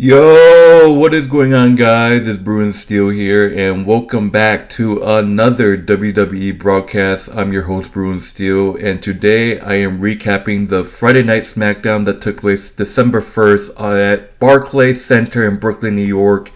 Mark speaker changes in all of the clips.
Speaker 1: Yo, what is going on, guys? It's Bruin Steel here, and welcome back to another WWE broadcast. I'm your host, Bruin Steel, and today I am recapping the Friday Night Smackdown that took place December 1st at Barclays Center in Brooklyn, New York.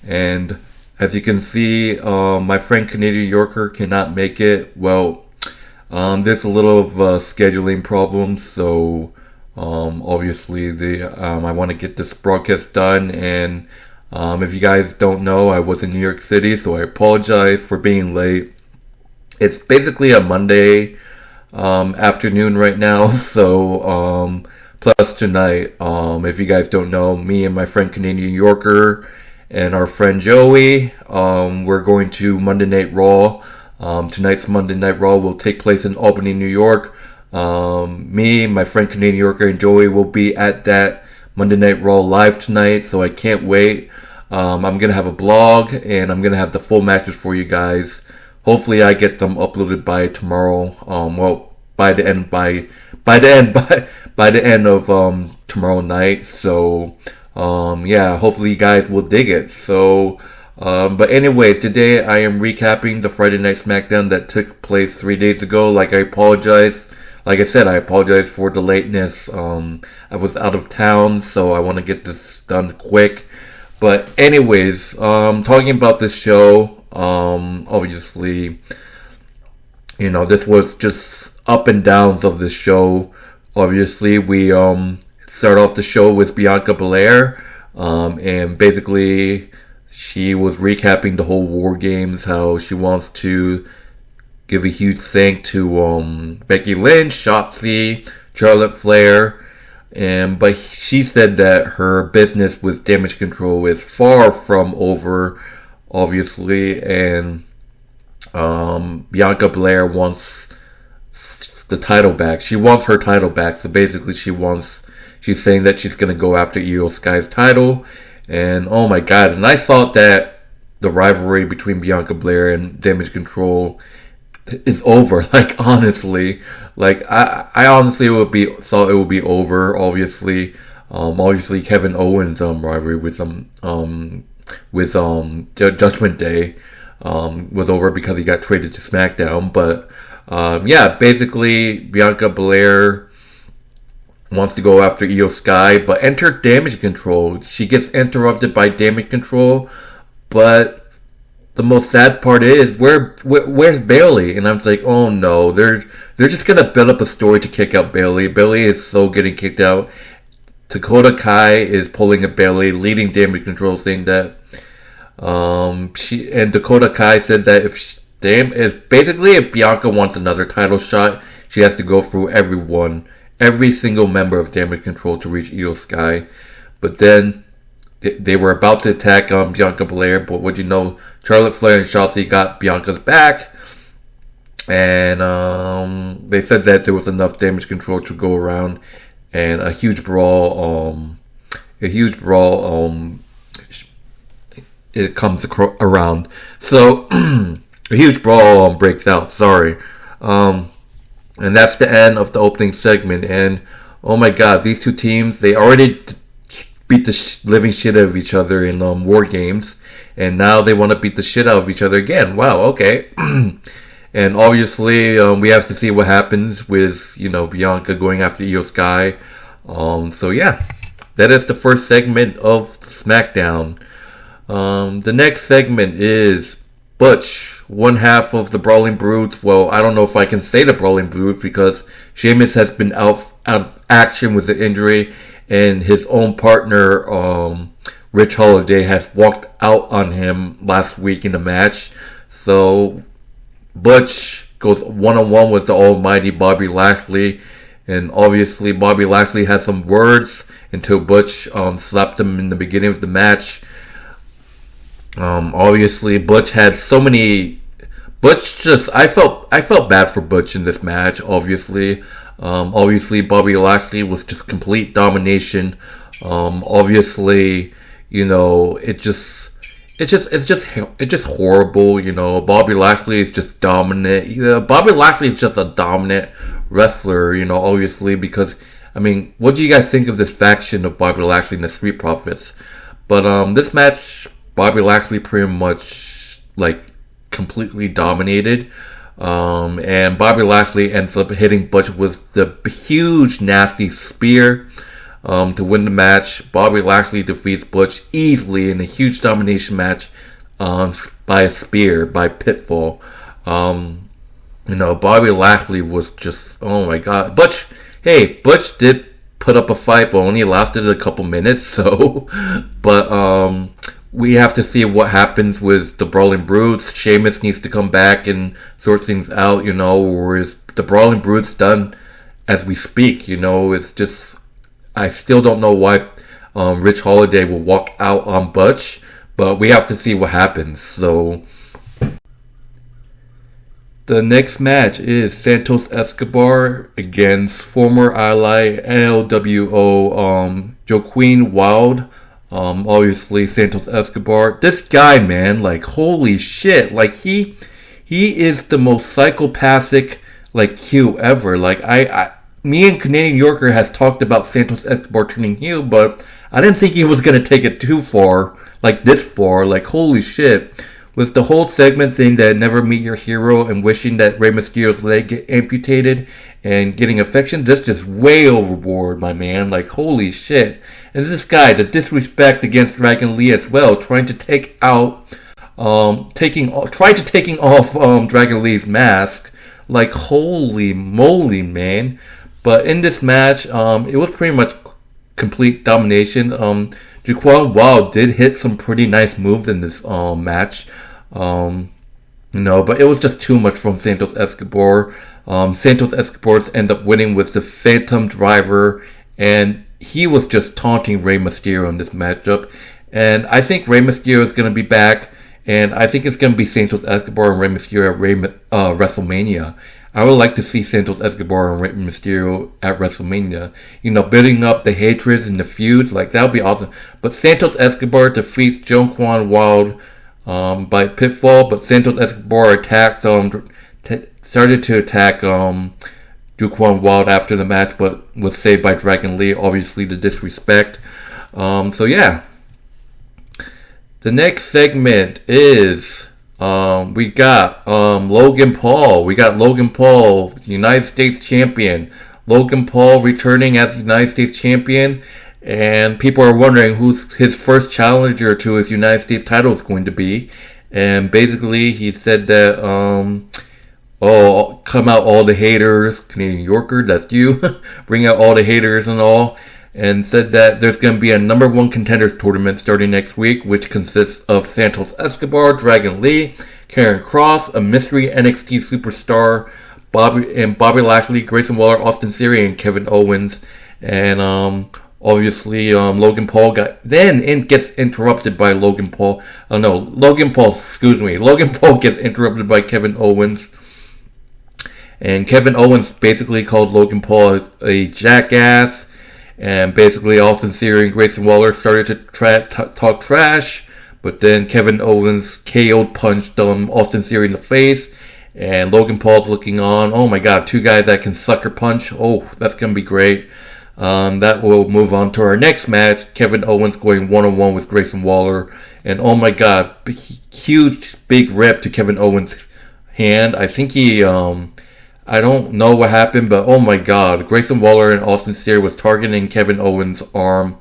Speaker 1: And as you can see, my friend Canadian Yorker cannot make it. Well, there's a little of a scheduling problem, so obviously I want to get this broadcast done, and if you guys don't know, I was in New York City, so I apologize for being late. It's basically a Monday afternoon right now, so plus tonight, if you guys don't know, me and my friend Canadian Yorker and our friend Joey, we're going to Monday Night Raw. Tonight's Monday Night Raw will take place in Albany, New York. Me, my friend Canadian Yorker, and Joey will be at that Monday Night Raw live tonight, so I can't wait. I'm gonna have a blog, and I'm gonna have the full matches for you guys. Hopefully, I get them uploaded by tomorrow. By the end of tomorrow night. So, yeah, hopefully you guys will dig it. So, but anyways, today I am recapping the Friday Night Smackdown that took place 3 days ago. Like I said, I apologize for the lateness. I was out of town, so I want to get this done quick. But anyways, talking about this show, obviously, this was just up and downs of this show. Obviously, we start off the show with Bianca Belair, and basically she was recapping the whole War Games, how she wants to give a huge thank to Becky Lynch, Shotzi, Charlotte Flair, but she said that her business with Damage Control is far from over, obviously, and Bianca Belair wants the title back. She wants her title back, so basically she's saying that she's going to go after IYO Sky's title, and oh my god, and I thought that the rivalry between Bianca Belair and Damage Control is over. Like, honestly, I honestly thought it would be over. Obviously, Kevin Owens rivalry with Judgment Day was over because he got traded to Smackdown. But yeah, basically Bianca Belair wants to go after IYO Sky, but enter Damage Control. She gets interrupted by Damage Control, but the most sad part is where's Bayley? And I'm like, oh no, they're just gonna build up a story to kick out Bayley. Bayley is so getting kicked out. Dakota Kai is pulling a Bayley, leading Damage Control, saying that Dakota Kai said that if Bianca wants another title shot, she has to go through every single member of Damage Control to reach IYO Sky. But then they were about to attack Bianca Belair, but what you know, Charlotte Flair and Shotzi got Bianca's back, and they said that there was enough Damage Control to go around, and a huge brawl. It comes around, so a huge brawl breaks out. Sorry, and that's the end of the opening segment. And oh my God, these two teams, they already beat the living shit out of each other in War Games, and now they want to beat the shit out of each other again. Wow, okay. And obviously, we have to see what happens with, Bianca going after IYO Sky. So yeah, that is the first segment of SmackDown. The next segment is Butch, one half of the Brawling Brutes. Well, I don't know if I can say the Brawling Brutes because Sheamus has been out of action with the injury, and his own partner, Rich Holiday, has walked out on him last week in the match. So Butch goes one-on-one with the almighty Bobby Lashley, and obviously Bobby Lashley had some words until Butch slapped him in the beginning of the match. Obviously Butch had so many. I felt bad for Butch in this match. Obviously, Bobby Lashley was just complete domination. Obviously, it's just horrible. Bobby Lashley is just dominant. Bobby Lashley is just a dominant wrestler. Obviously, because what do you guys think of this faction of Bobby Lashley and the Street Profits? But this match, Bobby Lashley pretty much like completely dominated. And Bobby Lashley ends up hitting Butch with the huge nasty spear to win the match. Bobby Lashley defeats Butch easily in a huge domination match by a spear, by pinfall. Bobby Lashley was just, oh my god. Butch did put up a fight, but only lasted a couple minutes, so. But we have to see what happens with the Brawling Brutes. Sheamus needs to come back and sort things out, or is the Brawling Brutes done as we speak? It's just, I still don't know why Rich Holiday will walk out on Butch, but we have to see what happens. So the next match is Santos Escobar against former ally LWO Joaquin Wilde. Obviously Santos Escobar. This guy, man, like holy shit, like he is the most psychopathic like heel ever. Like me and Canadian Yorker has talked about Santos Escobar turning heel, but I didn't think he was gonna take it too far, like this far. Like holy shit. With the whole segment saying that never meet your hero and wishing that Rey Mysterio's leg get amputated and getting affection, that's just way overboard, my man. Like holy shit. And this guy, the disrespect against Dragon Lee as well, trying to take off Dragon Lee's mask. Like holy moly, man. But in this match, it was pretty much complete domination. Joaquin Wilde did hit some pretty nice moves in this match. But it was just too much from Santos Escobar. Santos Escobar end up winning with the Phantom Driver, and he was just taunting Rey Mysterio in this matchup. And I think Rey Mysterio is going to be back, and I think it's going to be Santos Escobar and Rey Mysterio at WrestleMania. I would like to see Santos Escobar and Rey Mysterio at WrestleMania. Building up the hatreds and the feuds, like that would be awesome. But Santos Escobar defeats Joaquin Wilde by pinfall, but Santos Escobar started to attack Joaquin Wilde after the match, but was saved by Dragon Lee, obviously the disrespect. So yeah. The next segment is we got Logan Paul. We got Logan Paul, the United States champion. Logan Paul returning as the United States champion, and people are wondering who's his first challenger to his United States title is going to be. And basically, he said that, come out all the haters, Canadian Yorker, that's you, bring out all the haters and all. And said that there's going to be a number one contenders tournament starting next week, which consists of Santos Escobar, Dragon Lee, Karen Cross, a mystery NXT superstar, Bobby Lashley, Grayson Waller, Austin Theory, and Kevin Owens. And obviously Logan Paul gets interrupted by Logan Paul. Logan Paul gets interrupted by Kevin Owens. And Kevin Owens basically called Logan Paul a jackass. And basically, Austin Theory and Grayson Waller started to talk trash. But then Kevin Owens punched Austin Theory in the face. And Logan Paul's looking on. Oh my god, two guys that can sucker punch. Oh, that's going to be great. That will move on to our next match. Kevin Owens going one-on-one with Grayson Waller. And oh my god, huge, big rip to Kevin Owens' hand. I think he... I don't know what happened, but oh my god, Grayson Waller and Austin Theory was targeting Kevin Owens' arm,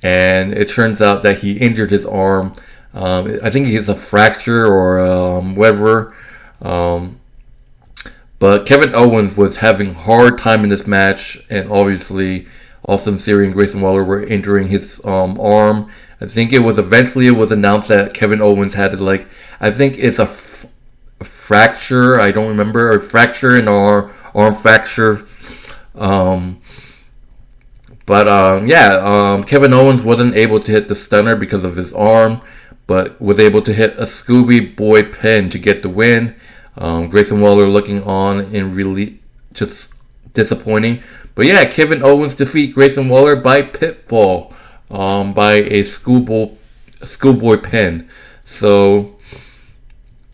Speaker 1: and it turns out that he injured his arm. I think he has a fracture or whatever. But Kevin Owens was having a hard time in this match, and obviously Austin Theory and Grayson Waller were injuring his arm. I think it was announced that Kevin Owens had I think it's a fracture, I don't remember, or fracture in our arm fracture. Kevin Owens wasn't able to hit the stunner because of his arm, but was able to hit a Scooby Boy pin to get the win. Grayson Waller looking on in really just disappointing. But yeah, Kevin Owens defeat Grayson Waller by pinfall, by a schoolboy pin. So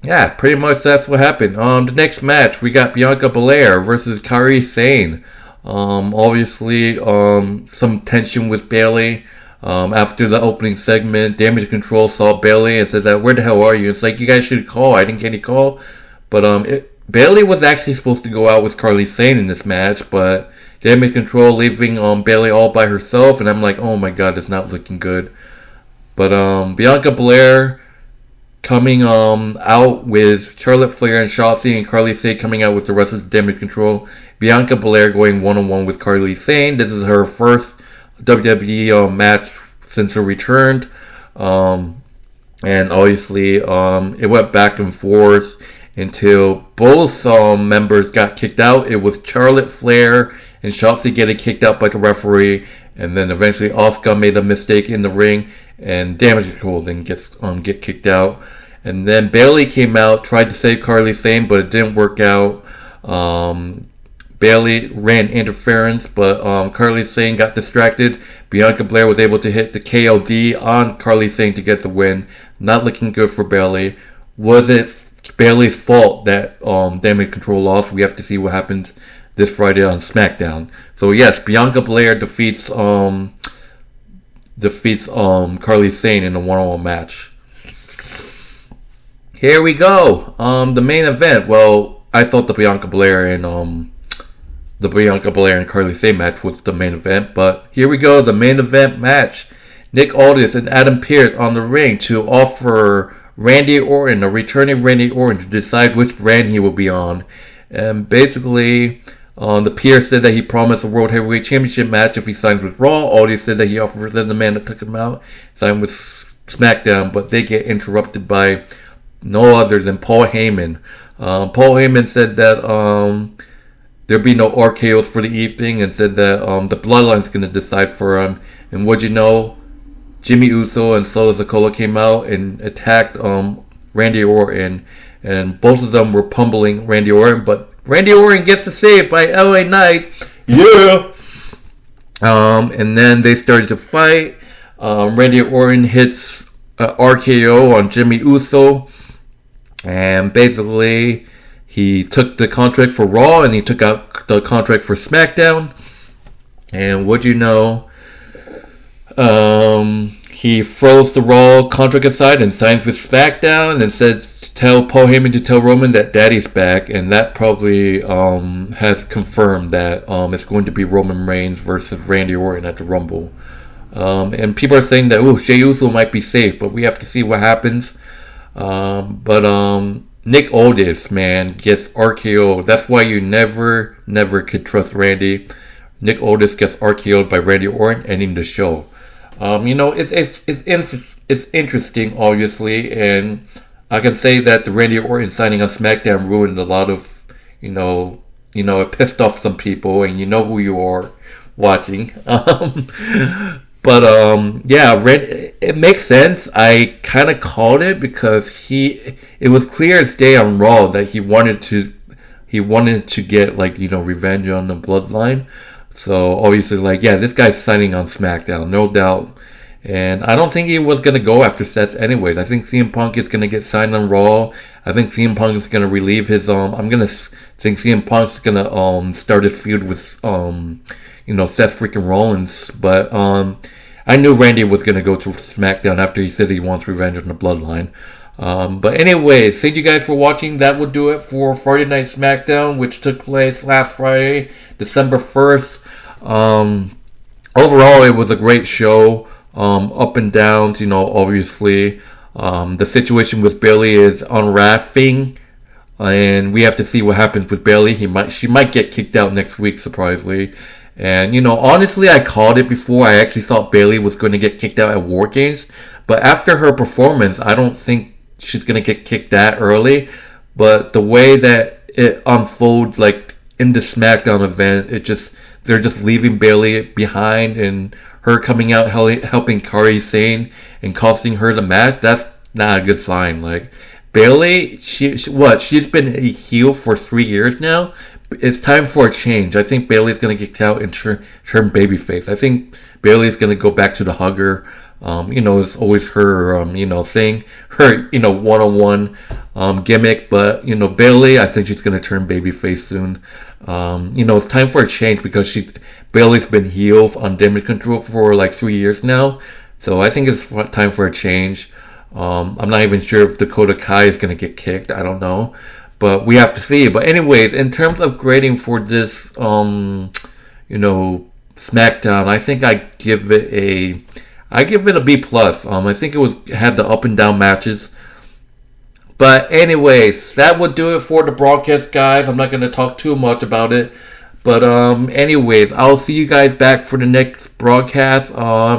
Speaker 1: yeah, pretty much that's what happened. The next match, we got Bianca Belair versus Kairi Sane. Obviously, some tension with Bayley. After the opening segment, Damage Control saw Bayley and said that, where the hell are you? It's like, you guys should call. I didn't get any call. But Bayley was actually supposed to go out with Carly Sane in this match, but Damage Control leaving Bayley all by herself, and I'm like, oh my god, it's not looking good. But Bianca Belair coming out with Charlotte Flair and Shotzi, and Carly Sane coming out with the rest of the Damage Control. Bianca Belair going one-on-one with Carly Sane. This is her first WWE match since her return. And obviously it went back and forth until both members got kicked out. It was Charlotte Flair and Shotzi getting kicked out by the referee, and then eventually Asuka made a mistake in the ring, and Damage Control then get kicked out. And then Bayley came out, tried to save Carly Sane, but it didn't work out. Bayley ran interference, but Carly Sane got distracted. Bianca Belair was able to hit the KOD on Carly Sane to get the win. Not looking good for Bayley. Was it Bayley's fault that Damage Control lost? We have to see what happens this Friday on Smackdown. So yes, Bianca Belair defeats Carly Sane in a one-on-one match. Here we go. The main event. Well, I thought the Bianca Belair and Carly Sane match was the main event, but here we go, the main event match. Nick Aldis and Adam Pearce on the ring to offer Randy Orton, a returning Randy Orton, to decide which brand he will be on. And basically, the Pearce said that he promised a World Heavyweight Championship match if he signs with Raw. Aldis said that he offers the man that took him out, signed with SmackDown, but they get interrupted by no other than Paul Heyman. Paul Heyman said that there'll be no RKOs for the evening, and said that the Bloodline's going to decide for him. And what'd you know? Jimmy Uso and Solo Sikoa came out and attacked Randy Orton, and both of them were pummeling Randy Orton, but Randy Orton gets the save by LA Knight. Yeah! And then they started to fight. Randy Orton hits RKO on Jimmy Uso, and basically he took the contract for Raw and he took out the contract for SmackDown. And what you know, he throws the Raw contract aside and signs with SmackDown and says, tell Paul Heyman to tell Roman that Daddy's back. And that probably has confirmed that it's going to be Roman Reigns versus Randy Orton at the Rumble. And people are saying that Jey Uso might be safe, but we have to see what happens. But Nick Aldis, man, gets RKO. That's why you never could trust Randy. Nick Aldis gets RKO'd by Randy Orton, ending the show. It's interesting, obviously, and I can say that the Randy Orton signing on SmackDown ruined a lot of, it pissed off some people, and you know who you are watching. But it makes sense. I kind of called it because it was clear as day on Raw that he wanted to get revenge on the Bloodline. So obviously, this guy's signing on SmackDown, no doubt. And I don't think he was gonna go after Seth anyways. I think CM Punk is gonna get signed on Raw. I think CM Punk is gonna relieve his think CM Punk's gonna start his feud with Seth freaking Rollins. But I knew Randy was gonna go to SmackDown after he said he wants revenge on the Bloodline. But anyways, thank you guys for watching. That would do it for Friday Night SmackDown, which took place last Friday, December 1st. Overall, it was a great show. Up and downs, obviously. The situation with Bayley is unwrapping, and we have to see what happens with Bayley. She might get kicked out next week, surprisingly. And, honestly, I called it before. I actually thought Bayley was going to get kicked out at War Games. But after her performance, I don't think she's going to get kicked that early. But the way that it unfolds, in the SmackDown event, they're just leaving Bayley behind, and her coming out helping Kairi Sane and costing her the match, that's not a good sign. Bayley, she's been a heel for 3 years now. It's time for a change. I think Bayley's going to get out and turn babyface. I think Bayley's going to go back to the hugger. It's always her, saying her, one-on-one gimmick. But, Bayley, I think she's going to turn babyface soon. It's time for a change because Bayley's been heel on Damage Control for like 3 years now. So I think it's time for a change. I'm not even sure if Dakota Kai is going to get kicked. I don't know. But we have to see. But anyways, in terms of grading for this, SmackDown, I think I give it a B plus. I think it had the up and down matches. But anyways, that would do it for the broadcast, guys. I'm not going to talk too much about it. But anyways, I'll see you guys back for the next broadcast.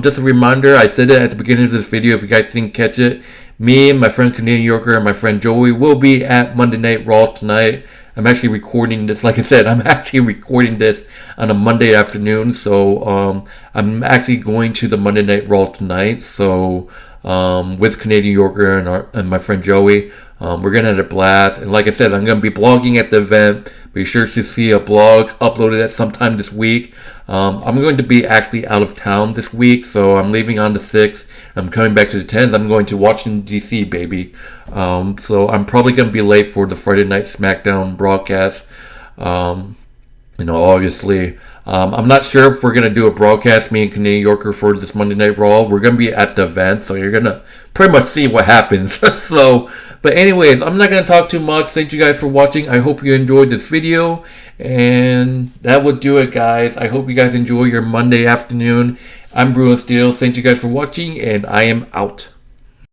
Speaker 1: Just a reminder, I said it at the beginning of this video. If you guys didn't catch it, me and my friend Canadian Yorker and my friend Joey will be at Monday Night Raw tonight. I'm actually recording this. Like I said, I'm actually recording this on a Monday afternoon. So I'm actually going to the Monday Night Raw tonight. So with Canadian Yorker and my friend Joey. We're going to have a blast. And like I said, I'm going to be blogging at the event. Be sure to see a blog uploaded at sometime this week. I'm going to be actually out of town this week, so I'm leaving on the 6th. I'm coming back to the 10th. I'm going to Washington, D.C., baby. So I'm probably going to be late for the Friday Night SmackDown broadcast. Obviously. I'm not sure if we're going to do a broadcast, me and Canadian Yorker, for this Monday Night Raw. We're going to be at the event, so you're going to pretty much see what happens. But anyways, I'm not going to talk too much. Thank you guys for watching. I hope you enjoyed this video. And that would do it, guys. I hope you guys enjoy your Monday afternoon. I'm Bruin Steele. Thank you guys for watching, and I am out.